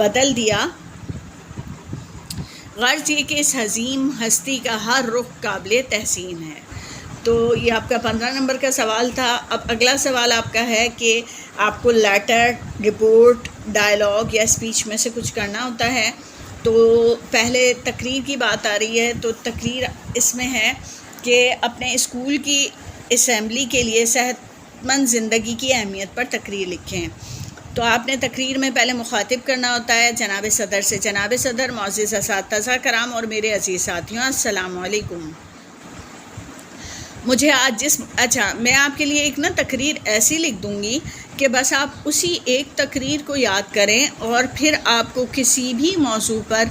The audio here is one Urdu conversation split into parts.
بدل دیا۔ غرض یہ کہ اس عظیم ہستی کا ہر رخ قابل تحسین ہے۔ تو یہ آپ کا 15 نمبر کا سوال تھا۔ اب اگلا سوال آپ کا ہے کہ آپ کو لیٹر، رپورٹ، ڈائلاگ یا اسپیچ میں سے کچھ کرنا ہوتا ہے۔ تو پہلے تقریر کی بات آ رہی ہے، تو تقریر اس میں ہے کہ اپنے اسکول کی اسمبلی کے لیے صحت مند زندگی کی اہمیت پر تقریر لکھیں۔ تو آپ نے تقریر میں پہلے مخاطب کرنا ہوتا ہے جناب صدر سے۔ جناب صدر، معزز اساتذہ کرام اور میرے عزیز ساتھیوں، السلام علیکم۔ مجھے آج میں آپ کے لیے ایک تقریر ایسی لکھ دوں گی کہ بس آپ اسی ایک تقریر کو یاد کریں، اور پھر آپ کو کسی بھی موضوع پر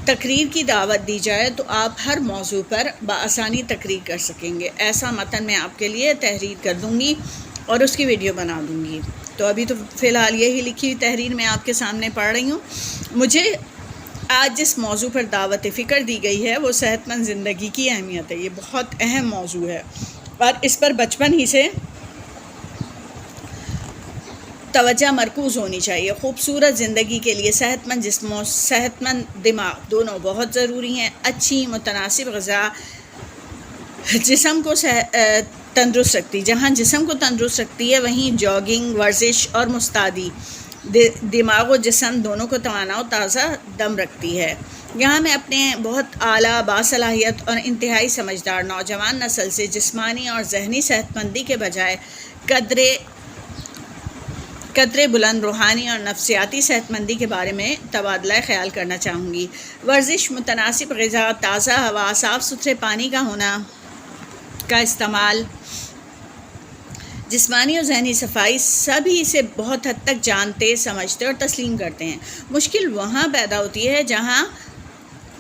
تقریر کی دعوت دی جائے تو آپ ہر موضوع پر بآسانی تقریر کر سکیں گے۔ ایسا متن میں آپ کے لیے تحریر کر دوں گی اور اس کی ویڈیو بنا دوں گی۔ تو ابھی تو فی الحال یہی لکھی ہوئی تحریر میں آپ کے سامنے پڑھ رہی ہوں۔ مجھے آج جس موضوع پر دعوت فکر دی گئی ہے وہ صحت مند زندگی کی اہمیت ہے۔ یہ بہت اہم موضوع ہے اور اس پر بچپن ہی سے توجہ مرکوز ہونی چاہیے۔ خوبصورت زندگی کے لیے صحت مند جسم و صحت مند دماغ دونوں بہت ضروری ہیں۔ اچھی متناسب غذا جسم کو تندرست رکھتی، جہاں جسم کو تندرست رکھتی ہے وہیں جاگنگ، ورزش اور مستعدی دماغ و جسم دونوں کو توانا و تازہ دم رکھتی ہے۔ یہاں میں اپنے بہت اعلیٰ باصلاحیت اور انتہائی سمجھدار نوجوان نسل سے جسمانی اور ذہنی صحت مندی کے بجائے قدرے بلند روحانی اور نفسیاتی صحت مندی کے بارے میں تبادلہ خیال کرنا چاہوں گی۔ ورزش، متناسب غذا، تازہ ہوا، صاف ستھرے پانی کا ہونا کا استعمال، جسمانی اور ذہنی صفائی سبھی اسے بہت حد تک جانتے، سمجھتے اور تسلیم کرتے ہیں۔ مشکل وہاں پیدا ہوتی ہے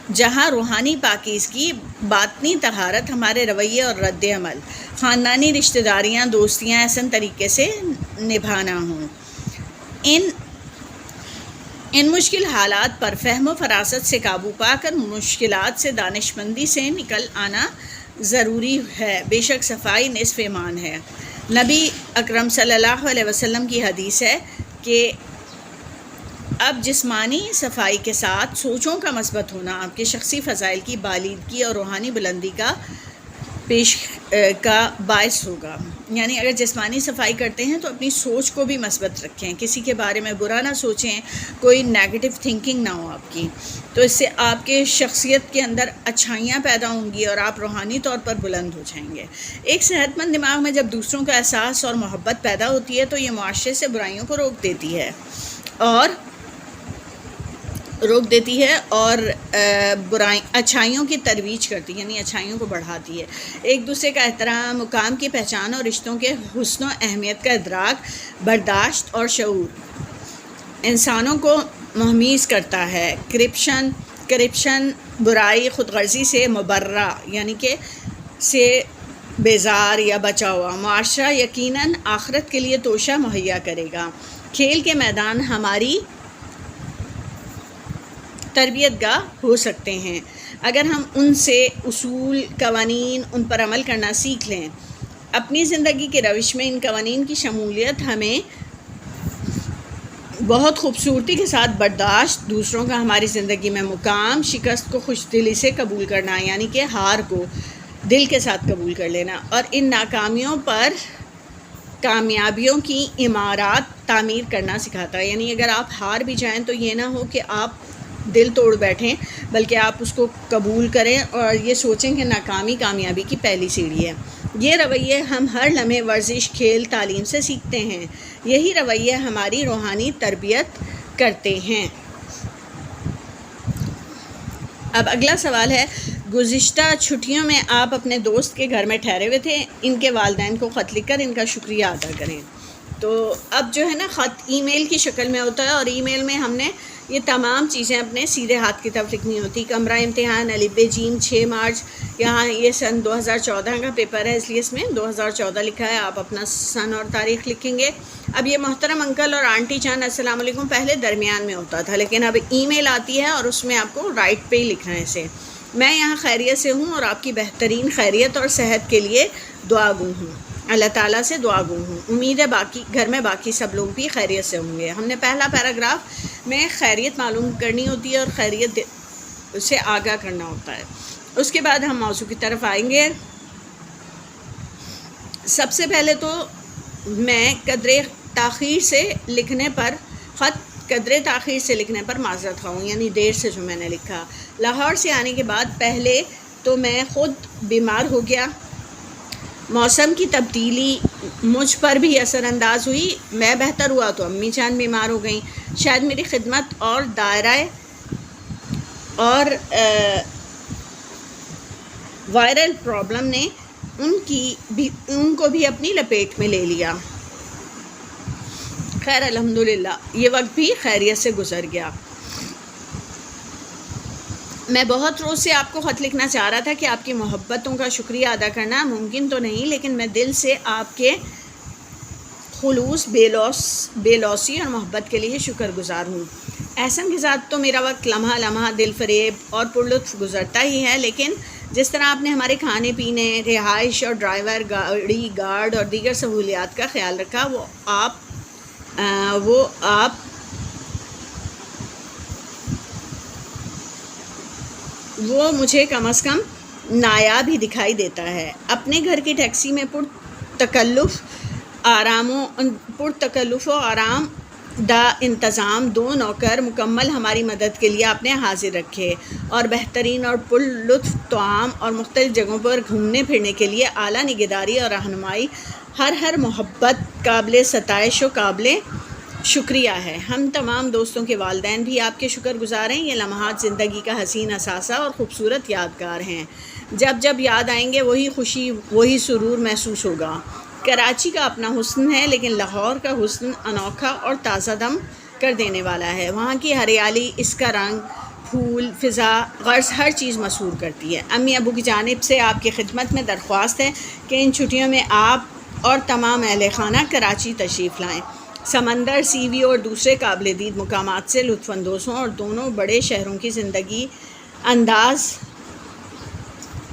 جہاں روحانی پاکیزگی، باطنی طہارت، ہمارے رویے اور رد عمل، خاندانی رشتہ داریاں، دوستیاں احسن طریقے سے نبھانا ہوں۔ ان مشکل حالات پر فہم و فراست سے قابو پا کر مشکلات سے دانشمندی سے نکل آنا ضروری ہے۔ بے شک صفائی نصف ایمان ہے۔ نبی اکرم صلی اللہ علیہ وسلم کی حدیث ہے کہ اب جسمانی صفائی کے ساتھ سوچوں کا مثبت ہونا آپ کے شخصی فضائل کی بالیدگی اور روحانی بلندی کا باعث ہوگا۔ یعنی اگر جسمانی صفائی کرتے ہیں تو اپنی سوچ کو بھی مثبت رکھیں، کسی کے بارے میں برا نہ سوچیں، کوئی نیگیٹو تھنکنگ نہ ہو آپ کی، تو اس سے آپ کے شخصیت کے اندر اچھائیاں پیدا ہوں گی اور آپ روحانی طور پر بلند ہو جائیں گے۔ ایک صحت مند دماغ میں جب دوسروں کا احساس اور محبت پیدا ہوتی ہے تو یہ معاشرے سے برائیوں کو روک دیتی ہے اور اچھائیوں کی ترویج کرتی ہے، یعنی اچھائیوں کو بڑھاتی ہے۔ ایک دوسرے کا احترام، مقام کی پہچان اور رشتوں کے حسن و اہمیت کا ادراک، برداشت اور شعور انسانوں کو مہمیز کرتا ہے۔ کرپشن، برائی، خود غرضی سے مبرہ یعنی کہ سے بیزار یا بچا ہوا معاشرہ یقیناً آخرت کے لیے توشہ مہیا کرے گا۔ کھیل کے میدان ہماری تربیت گاہ ہو سکتے ہیں اگر ہم ان سے اصول، قوانین ان پر عمل کرنا سیکھ لیں۔ اپنی زندگی کے روش میں ان قوانین کی شمولیت ہمیں بہت خوبصورتی کے ساتھ برداشت، دوسروں کا ہماری زندگی میں مقام، شکست کو خوش دلی سے قبول کرنا یعنی کہ ہار کو دل کے ساتھ قبول کر لینا، اور ان ناکامیوں پر کامیابیوں کی عمارات تعمیر کرنا سکھاتا ہے۔ یعنی اگر آپ ہار بھی جائیں تو یہ نہ ہو کہ آپ دل توڑ بیٹھیں، بلکہ آپ اس کو قبول کریں اور یہ سوچیں کہ ناکامی کامیابی کی پہلی سیڑھی ہے۔ یہ رویے ہم ہر لمحے ورزش، کھیل، تعلیم سے سیکھتے ہیں۔ یہی رویے ہماری روحانی تربیت کرتے ہیں۔ اب اگلا سوال ہے، گزشتہ چھٹیوں میں آپ اپنے دوست کے گھر میں ٹھہرے ہوئے تھے، ان کے والدین کو خط لکھ کر ان کا شکریہ ادا کریں۔ تو اب جو ہے نا، خط ای میل کی شکل میں ہوتا ہے اور ای میل میں ہم نے یہ تمام چیزیں اپنے سیدھے ہاتھ کی طرف لکھنی ہوتی۔ کمرہ امتحان، الف ب ج 6 مارچ، یہاں یہ سن 2014 کا پیپر ہے اس لیے اس میں 2014 لکھا ہے، آپ اپنا سن اور تاریخ لکھیں گے۔ اب یہ محترم انکل اور آنٹی جان السلام علیکم پہلے درمیان میں ہوتا تھا، لیکن اب ای میل آتی ہے اور اس میں آپ کو رائٹ پہ ہی لکھنا ہے اسے۔ میں یہاں خیریت سے ہوں اور آپ کی بہترین خیریت اور صحت کے لیے دعا گو ہوں۔ اللہ تعالیٰ سے دعا گو ہوں. امید ہے باقی گھر میں باقی سب لوگ بھی خیریت سے ہوں گے. ہم نے پہلا پیراگراف میں خیریت معلوم کرنی ہوتی ہے اور خیریت سے آگاہ کرنا ہوتا ہے. اس کے بعد ہم موضوع کی طرف آئیں گے. سب سے پہلے تو میں قدرے تاخیر سے لکھنے پر معذرت خواہ ہوں، یعنی دیر سے جو میں نے لکھا. لاہور سے آنے کے بعد پہلے تو میں خود بیمار ہو گیا. موسم کی تبدیلی مجھ پر بھی اثر انداز ہوئی. میں بہتر ہوا تو امی جان بیمار ہو گئیں. شاید میری خدمت اور دائرہ اور وائرل پرابلم نے ان کو بھی اپنی لپیٹ میں لے لیا. خیر الحمدللہ یہ وقت بھی خیریت سے گزر گیا. میں بہت روز سے آپ کو خط لکھنا چاہ رہا تھا کہ آپ کی محبتوں کا شکریہ ادا کرنا ممکن تو نہیں، لیکن میں دل سے آپ کے خلوص، بے لوسی اور محبت کے لیے شکر گزار ہوں. احسن کے ساتھ تو میرا وقت لمحہ لمحہ دل فریب اور پرلطف گزرتا ہی ہے، لیکن جس طرح آپ نے ہمارے کھانے پینے، رہائش اور ڈرائیور، گاڑی، گارڈ اور دیگر سہولیات کا خیال رکھا، وہ مجھے کم از کم نایاب ہی دکھائی دیتا ہے. اپنے گھر کی ٹیکسی میں پرتکلف و آرام دہ انتظام 2 نوکر مکمل ہماری مدد کے لیے آپ نے حاضر رکھے، اور بہترین اور پرلطف طعام اور مختلف جگہوں پر گھومنے پھرنے کے لیے اعلیٰ نگہداری اور رہنمائی ہر محبت قابل ستائش و قابل شکریہ ہے. ہم تمام دوستوں کے والدین بھی آپ کے شکر گزار ہیں. یہ لمحات زندگی کا حسین اثاثہ اور خوبصورت یادگار ہیں. جب یاد آئیں گے وہی خوشی، وہی سرور محسوس ہوگا. کراچی کا اپنا حسن ہے، لیکن لاہور کا حسن انوکھا اور تازہ دم کر دینے والا ہے. وہاں کی ہریالی، اس کا رنگ، پھول، فضا، غرض ہر چیز مسحور کرتی ہے. امی ابو کی جانب سے آپ کی خدمت میں درخواست ہے کہ ان چھٹیوں میں آپ اور تمام اہل خانہ کراچی تشریف لائیں. سمندر، سی وی اور دوسرے قابل دید مقامات سے لطف اندوز ہوں اور دونوں بڑے شہروں کی زندگی انداز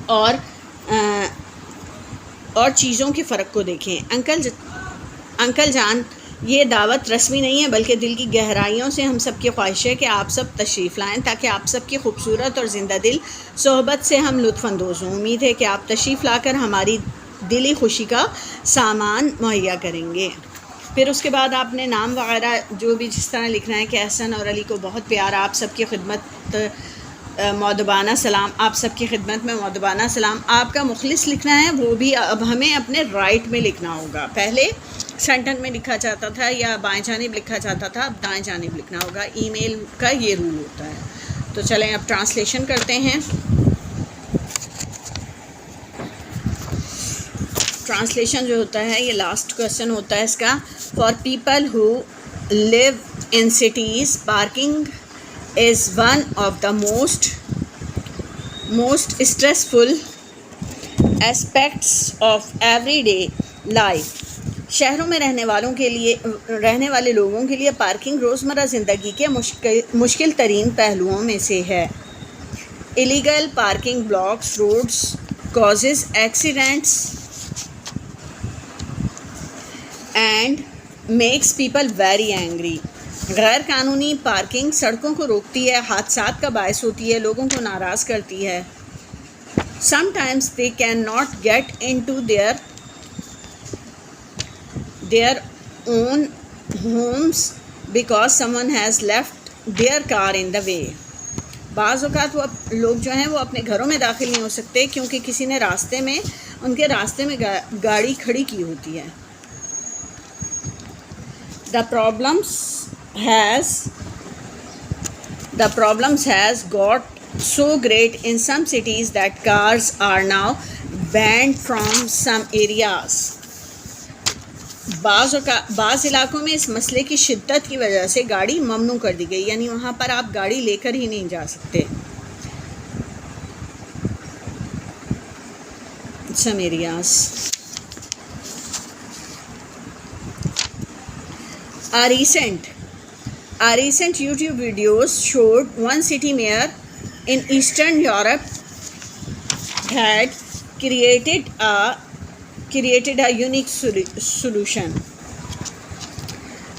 اور چیزوں کے فرق کو دیکھیں. انکل جان، یہ دعوت رسمی نہیں ہے بلکہ دل کی گہرائیوں سے ہم سب کی خواہش ہے کہ آپ سب تشریف لائیں تاکہ آپ سب کی خوبصورت اور زندہ دل صحبت سے ہم لطف اندوز ہوں. امید ہے کہ آپ تشریف لا کر ہماری دلی خوشی کا سامان مہیا کریں گے. پھر اس کے بعد آپ نے نام وغیرہ جو بھی جس طرح لکھنا ہے کہ احسن اور علی کو بہت پیار، آپ سب کی خدمت مؤدبانہ سلام. آپ سب کی خدمت میں مؤدبانہ سلام. آپ کا مخلص لکھنا ہے، وہ بھی اب ہمیں اپنے رائٹ میں لکھنا ہوگا. پہلے سینٹر میں لکھا جاتا تھا یا بائیں جانب لکھا جاتا تھا، اب دائیں جانب لکھنا ہوگا. ای میل کا یہ رول ہوتا ہے. تو چلیں اب ٹرانسلیشن کرتے ہیں. ٹرانسلیشن جو ہوتا ہے یہ لاسٹ کویسچن ہوتا ہے اس کا. For people who live in cities, parking is one of the most stressful aspects of every day life. شہروں میں رہنے والے لوگوں کے لیے پارکنگ روزمرہ زندگی کے مشکل ترین پہلوؤں میں سے ہے. Illegal parking blocks roads causes accidents and makes people very angry. غیر قانونی پارکنگ سڑکوں کو روکتی ہے، حادثات کا باعث ہوتی ہے، لوگوں کو ناراض کرتی ہے. Sometimes they cannot get into their own homes because someone has left their car in the way. بعض اوقات لوگ جو ہیں وہ اپنے گھروں میں داخل نہیں ہو سکتے کیونکہ کسی نے ان کے راستے میں گاڑی کھڑی کی ہوتی ہے. The problems has got so great in some cities that cars are now banned from some areas. بعض علاقوں میں اس مسئلے کی شدت کی وجہ سے گاڑی ممنوع کر دی گئی، یعنی وہاں پر آپ گاڑی لے کر ہی نہیں جا سکتے. Some areas. A recent YouTube videos showed one city mayor in Eastern Europe had created created a unique solution.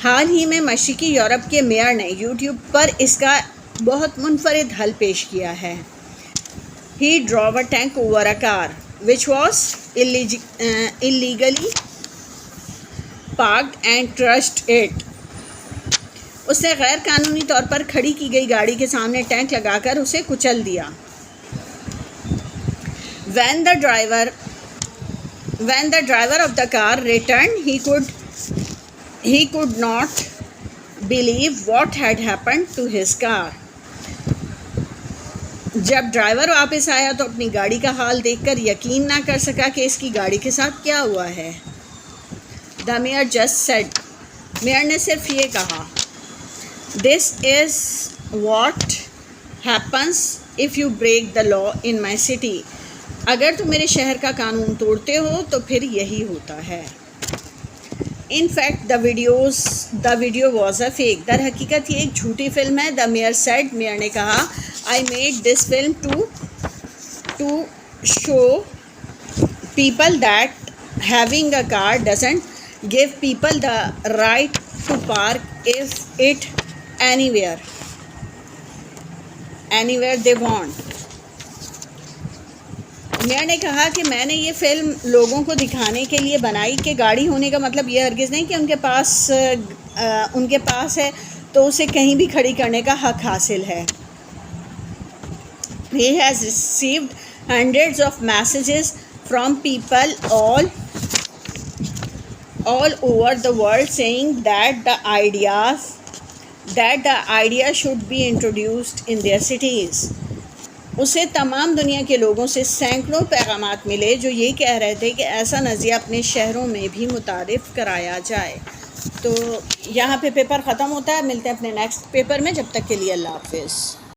حال ہی میں مشرقی یورپ کے میئر نے یوٹیوب پر اس کا بہت منفرد حل پیش کیا ہے. He drove a tank over a car which was illegally parked and crushed it. اس نے غیر قانونی طور پر کھڑی کی گئی گاڑی کے سامنے ٹینک لگا کر اسے کچل دیا. When the driver of the car returned, he could not believe what had happened to his car. جب ڈرائیور واپس آیا تو اپنی گاڑی کا حال دیکھ کر یقین نہ کر سکا کہ اس کی گاڑی کے ساتھ کیا ہوا ہے. The mayor just said. Mayor نے صرف یہ کہا, This is what happens if you break the law in my city. اگر تم میرے شہر کا قانون توڑتے ہو تو پھر یہی ہوتا ہے. In fact, the video was a fake. در حقیقت یہ ایک جھوٹی فلم ہے. The mayor said. میئر نے کہا, I made this film to show people that having a car doesn't give people the right to park it anywhere they want. Mayor نے کہا کہ میں نے یہ فلم لوگوں کو دکھانے کے لیے بنائی کہ گاڑی ہونے کا مطلب یہ ہرگز نہیں کہ ان کے پاس ہے تو اسے کہیں بھی کھڑی کرنے کا حق حاصل ہے. He has received hundreds of messages from people all over the world saying that the idea should be introduced in their cities. اسے تمام دنیا کے لوگوں سے سینکڑوں پیغامات ملے جو یہ کہہ رہے تھے کہ ایسا نظریہ اپنے شہروں میں بھی متعارف کرایا جائے. تو یہاں پہ پیپر ختم ہوتا ہے. ملتے ہیں اپنے نیکسٹ پیپر میں. جب تک کے لیے اللہ حافظ.